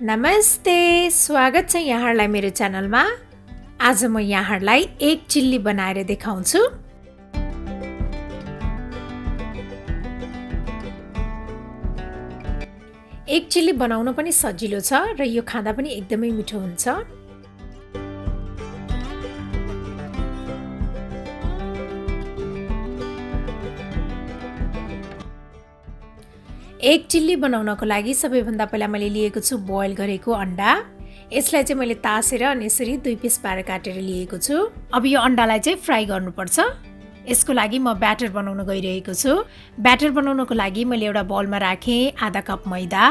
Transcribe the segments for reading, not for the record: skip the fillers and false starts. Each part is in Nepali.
नमस्ते, स्वागत छ यहाँहरूलाई मेरो च्यानलमा। आज म यहाँहरूलाई एक चिल्ली बनाएर देखाउँछु। एक चिल्ली बनाउन पनि सजिलो छ र यो खाँदा पनि एकदमै मिठो हुन्छ। एक चिल्ली बनाउनको लागि सबैभन्दा पहिला मैले लिएको छु बोइल गरेको अन्डा। यसलाई चाहिँ मैले तासेर अनि यसरी दुई पिस पारेर काटेर लिएको छु। अब यो अन्डालाई चाहिँ फ्राई गर्नुपर्छ। यसको लागि म ब्याटर बनाउन गइरहेको छु। ब्याटर बनाउनको लागि मैले एउटा बोलमा राखेँ आधा कप मैदा।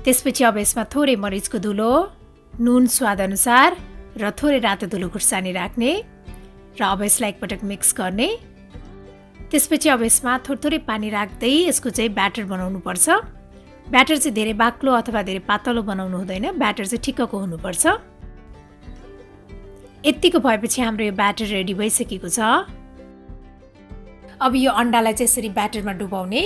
त्यसपछि अब यसमा थोरै मरिचको धुलो, नुन स्वाद अनुसार र थोरै रातो धुलो खुर्सानी राख्ने र अब यसलाई एकपटक मिक्स गर्ने। त्यसपछि अब यसमा थोरै पानी राख्दै यसको चाहिँ ब्याटर बनाउनु पर्छ। ब्याटर चाहिँ धेरै बाक्लो अथवा धेरै पातलो बनाउनु हुँदैन, ब्याटर चाहिँ ठिक्कको हुनुपर्छ। यतिको भएपछि हाम्रो यो ब्याटर रेडी भइसकेको छ। अब यो अन्डालाई चाहिँ यसरी ब्याटरमा डुबाउने।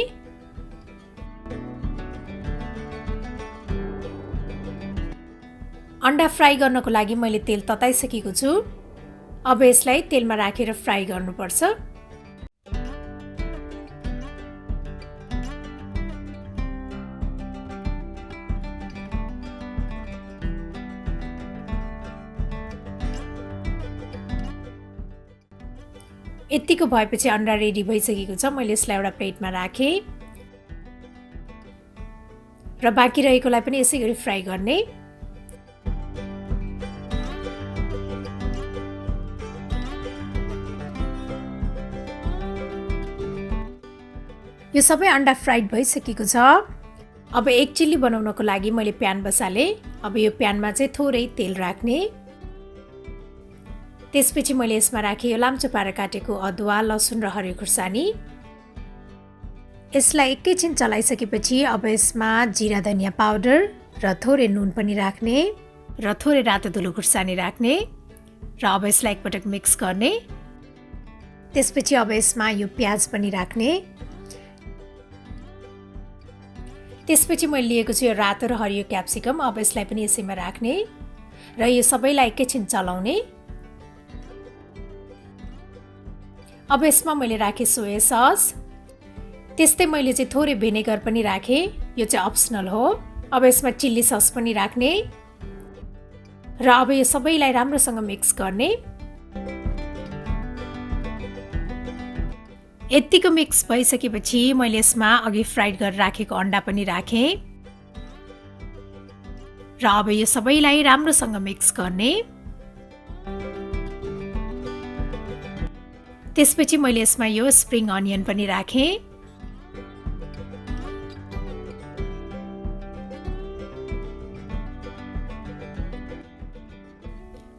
अन्डा फ्राई गर्नको लागि मैले तेल तताइसकेको छु। अब यसलाई तेलमा राखेर फ्राई गर्नुपर्छ। यतिको भएपछि अन्डा रेडी भइसकेको छ। मैले यसलाई एउटा प्लेटमा राखेँ र बाँकी रहेकोलाई पनि यसै गरी फ्राई गर्ने। यो सबै अन्डा फ्राइड भइसकेको छ। अब एक चिल्ली बनाउनको लागि मैले प्यान बसालेँ। अब यो प्यानमा चाहिँ थोरै तेल राख्ने। त्यसपछि मैले यसमा राखेँ यो लाम्चो पारेर काटेको अदुवा, लसुन र हरियो खुर्सानी। यसलाई एकैछिन चलाइसकेपछि अब यसमा जिरा धनियाँ पाउडर र थोरै नुन पनि राख्ने र थोरै रातो धुलो खुर्सानी राख्ने र अब यसलाई एकपटक मिक्स गर्ने। त्यसपछि अब यसमा यो प्याज पनि राख्ने। त्यसपछि मैले लिएको छु यो रातो र हरियो क्याप्सिकम। अब यसलाई पनि यसैमा राख्ने र यो सबैलाई एकैछिन चलाउने। अब यसमा मैले राखेँ सोया सस। त्यस्तै मैले चाहिँ थोरै भिनेगर पनि राखेँ, यो चाहिँ अप्सनल हो। अब यसमा चिल्ली सस पनि राख्ने र अब यो सबैलाई राम्रोसँग मिक्स गर्ने। यतिको मिक्स भइसकेपछि मैले यसमा अघि फ्राइड गरेर राखेको अन्डा पनि राखेँ र अब यो सबैलाई राम्रोसँग मिक्स गर्ने। त्यसपछि मैले यसमा यो स्प्रिङ अनियन पनि राखेँ।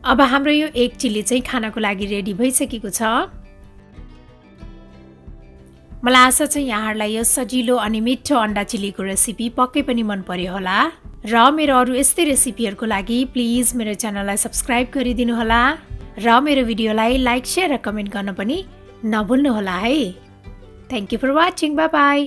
अब हाम्रो यो एक चिल्ली चाहिँ खानको लागि रेडी भइसकेको छ। मलाई आशा छ यहाँहरूलाई यो सजिलो अनि मिठो अन्डा चिल्लीको रेसिपी पक्कै पनि मन पर्यो होला र मेरो अरू यस्तै रेसिपीहरूको लागि प्लिज मेरो च्यानललाई सब्स्क्राइब गरिदिनु होला र मेरो भिडियोलाई लाइक, शेयर र कमेन्ट गर्न पनि नभुल्नु होला है। Thank you for watching. Bye by.